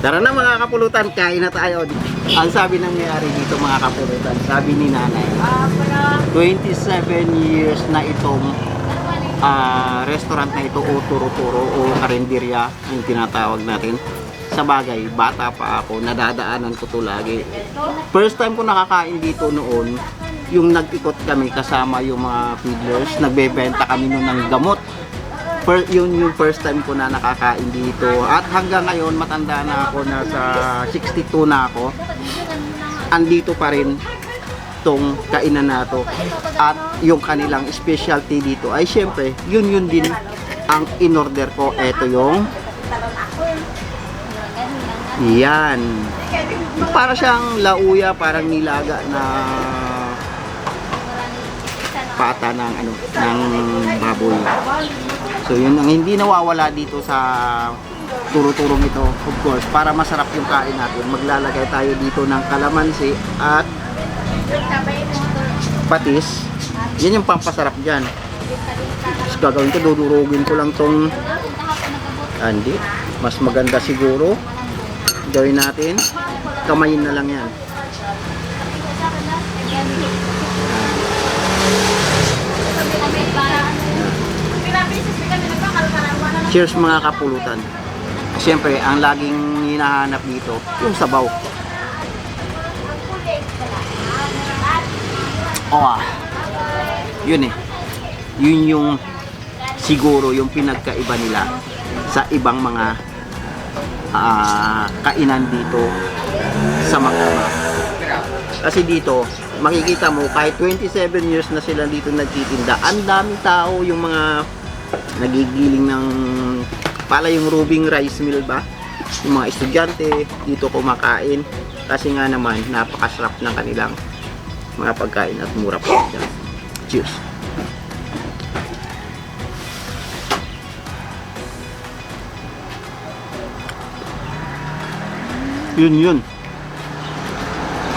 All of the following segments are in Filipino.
Tara na mga kapulutan, kain na tayo. Ang sabi ng may-ari dito mga kapulutan, sabi ni nanay, 27 years na itong restaurant na ito o turo-turo o karinderya yung tinatawag natin. Sa bagay, bata pa ako, nadadaanan ko to lagi. First time ko nakakain dito noon, yung nag-ikot kami kasama yung mga peddlers, nagbebenta kami noon ng gamot. Yun yung first time ko na nakakain dito. At hanggang ngayon, matanda na ako, nasa 62 na ako. Andito pa rin tong kainan na to. At yung kanilang specialty dito ay syempre, yun din ang in-order ko. Ito yung yan. Para siyang lauya, parang nilaga na pata ng baboy. So yun ang hindi nawawala dito sa turo-turong ito. Of course, para masarap yung kain natin, maglalagay tayo dito ng kalamansi at patis. Yan yung pampasarap dyan. Tapos gagawin ko, dudurugin ko lang tong hindi, mas maganda siguro gawin natin, kamayin na lang yan. Cheers mga kapulutan. Siyempre, ang laging hinahanap dito, yung sabaw. Yun yun yung siguro yung pinagkaiba nila sa ibang mga kainan dito sa Macama. Kasi dito, makikita mo, kahit 27 years na sila dito nagtitinda, ang daming tao, yung mga nagigiling ng pala yung Rubing Rice Mill ba? Yung mga estudyante dito kumakain kasi nga naman napakasarap ng kanilang mga pagkain at mura pa dyan. Cheers! Yun.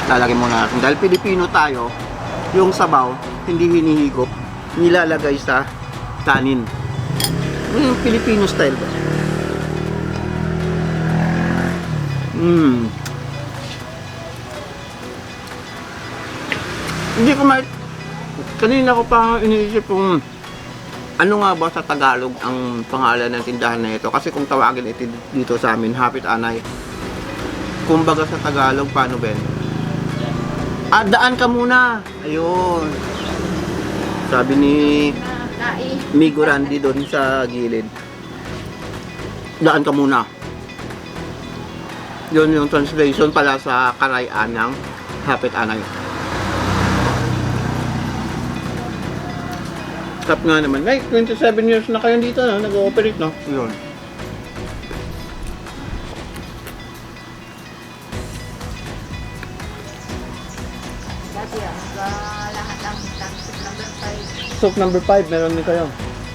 Lalagay muna natin. Dahil Pilipino tayo, yung sabaw, hindi hinihigop, nilalagay sa kanin. Yung Filipino style ba? Hindi ko kanina ko pa iniisip kung ano nga ba sa Tagalog ang pangalan ng tindahan na ito. Kasi kung tawagin ito dito sa amin, Hapit Anay. Kumbaga sa Tagalog, paano Ben? Daan ka muna! Ayun. Sabi ni Migo Randy doon sa gilid. Daan ka muna. Yun yung translation pala sa karayaan ng Hapit Anay. Sarap nga naman. Like, 27 years na kayo dito, no? Nag-ooperate, no? Yun. Dati lahat ng soup number 5. Soup number 5, meron din kayo.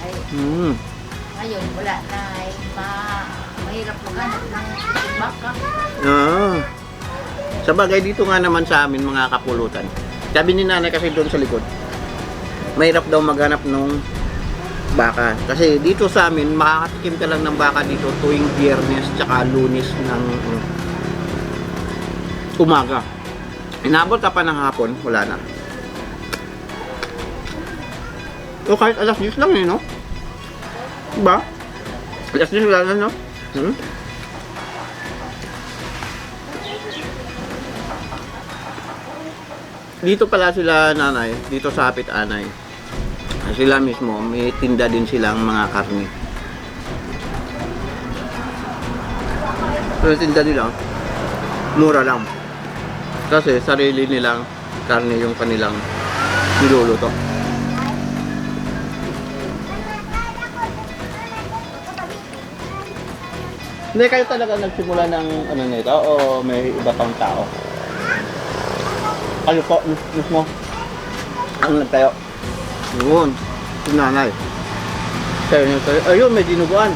Ay, ngayon wala na. Ay, mahirap maghanap ng baka. Sa bagay dito nga naman sa amin mga kapulutan. Sabi ni nanay kasi doon sa likod, mahirap daw maghanap ng baka. Kasi dito sa amin, makakatikim ka lang ng baka dito tuwing Biyernes tsaka Lunes ng umaga. Inabot ka pa ng hapon, wala na. O kahit alas 10 lang no? Diba? Alas 10 wala na, no? Dito pala sila nanay, dito sa Hapit Anay. Sila mismo, may tinda din silang mga karne. Pero tinda nila, mura lang. Kasi sarili nilang karne yung kanilang niluluto. Hindi kayo talaga nagsimula ng ano nito o may iba pang tao? Kayo po mismo ang nagtayo. Yun, si nanay. Ayun, may dinuguan.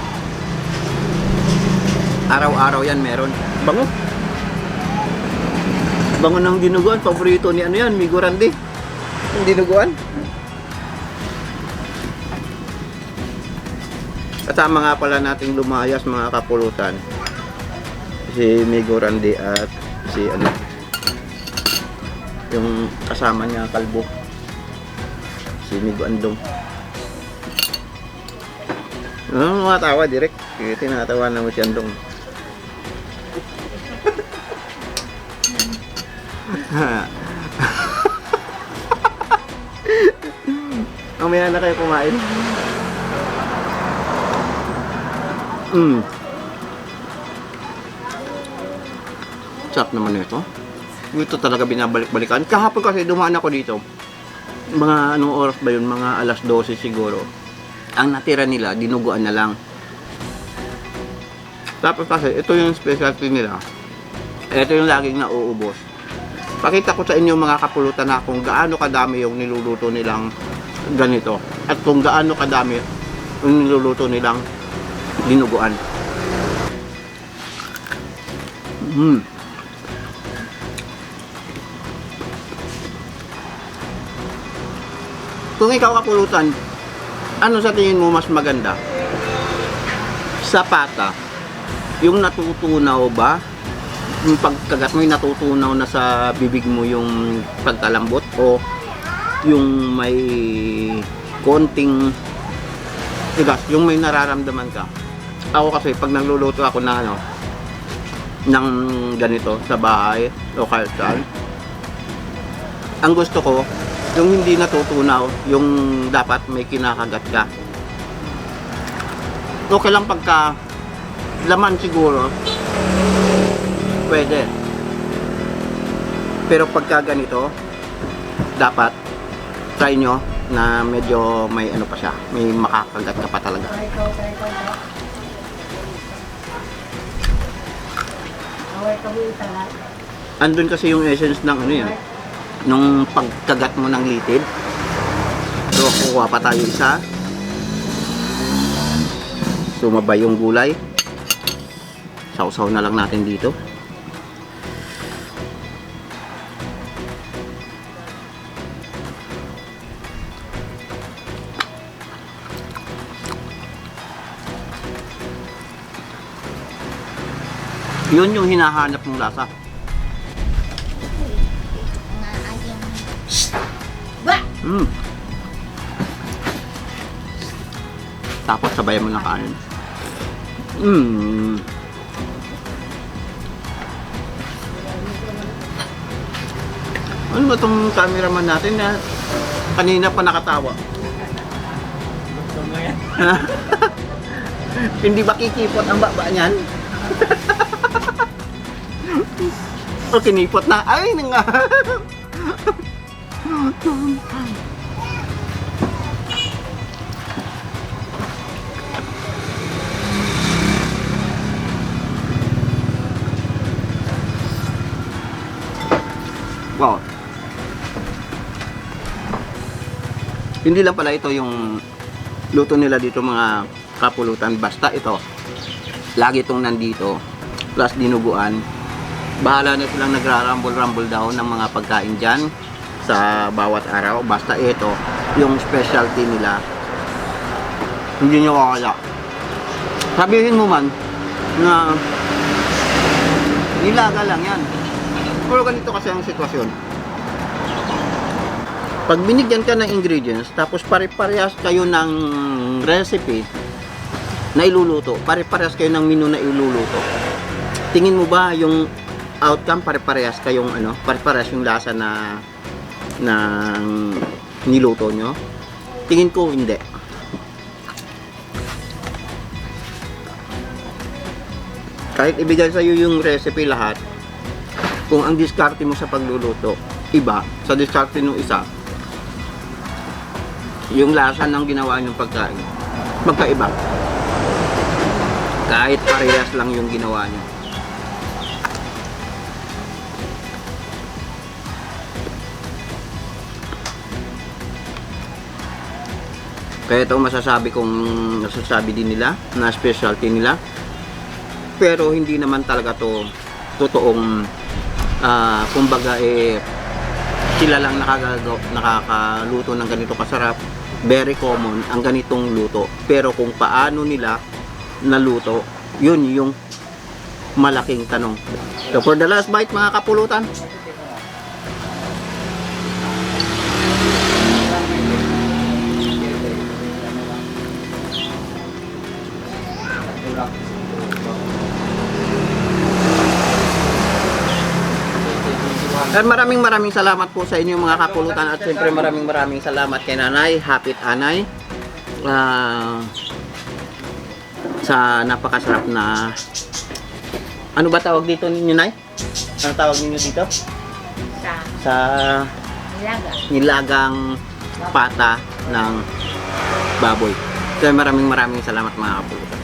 Araw-araw yan meron. Bango. Bango ng dinuguan. Paborito ni ano yan, Migo Randy. Yung dinuguan. Kasama nga pala nating lumayas mga kapulutan. Si Migo Randy at si ano, yung kasama niya kalbo. Si Migo Andong. Ano matawa direct? Tinatawa na mo si Andong. Mamaya na kayo kumain. Sarap naman ito. Ito talaga binabalik-balikan. Kahapon kasi dumaan ako dito. Mga anong oras ba yun? Mga alas 12 siguro. Ang natira nila, dinuguan na lang. Tapos kasi, ito yung specialty nila. Ito yung laging nauubos. Pakita ko sa inyo mga kapulutan na kung gaano kadami yung niluluto nilang ganito. At kung gaano kadami yung niluluto nilang dinuguan. Kung ikaw kapulutan, ano sa tingin mo mas maganda? Sa pata, yung natutunaw ba? Yung pagkagat mo yung natutunaw na sa bibig mo yung pagkalambot, o yung may konting tigas, yung may nararamdaman ka? Ako kasi pag nagluluto ako na ano, ng ganito sa bahay o kahit saan, ang gusto ko yung hindi natutunaw, yung dapat may kinakagat ka. Okay lang pagka laman siguro, pwede. Pero pagka ganito, dapat try nyo na medyo may ano pa siya, may makakagat ka pa talaga. Andun kasi yung essence ng ano yan, nung pagkagat mo ng litid. So kukuha pa tayo isa. Sumabay yung gulay. Sausaw na lang natin dito. Yun yung hinahanap mong lasa. Tapos sabayan mo ng kanin. Ano ba itong cameraman natin na kanina pa nakatawa? Hindi ba kikipot ang baba niyan? O kinipot na. Ay, nga. Wow. Hindi lang pala ito yung luto nila dito mga kapulutan. Basta ito, lagi itong nandito. Plus dinuguan. Bahala na silang nagrarambol-rambol daw ng mga pagkain dyan sa bawat araw. Basta ito, yung specialty nila. Hindi nyo kakala. Sabihin mo man na nilaga lang yan. Pero ganito kasi ang sitwasyon. Pag binigyan ka ng ingredients, tapos pare-parehas kayo ng recipe na iluluto, pare-parehas kayo ng menu na iluluto, tingin mo ba yung outcome pare-parehas kayong ano, pare-parehas yung lasa na ng niluto nyo? Tingin ko hindi. Kahit ibigay sa iyo yung recipe lahat, kung ang diskarte mo sa pagluluto iba sa diskarte ng isa, yung lasa ng ginawa niyong pagkain magkaiba. Kahit parehas lang yung ginawa niyo. Kaya ito masasabi din nila na specialty nila. Pero hindi naman talaga to totoong kumbaga sila lang nakakaluto ng ganito kasarap. Very common ang ganitong luto. Pero kung paano nila naluto, yun yung malaking tanong. So for the last bite mga kapulutan. At maraming salamat po sa inyo mga kapulutan at siyempre maraming salamat kay Nanay, Hapit Anay. Sa napakasarap na ano ba tawag dito ninyo, Nay? Ano tawag ninyo dito? Sa Nilaga. nilagang pata ng baboy. So maraming salamat mga kapulutan.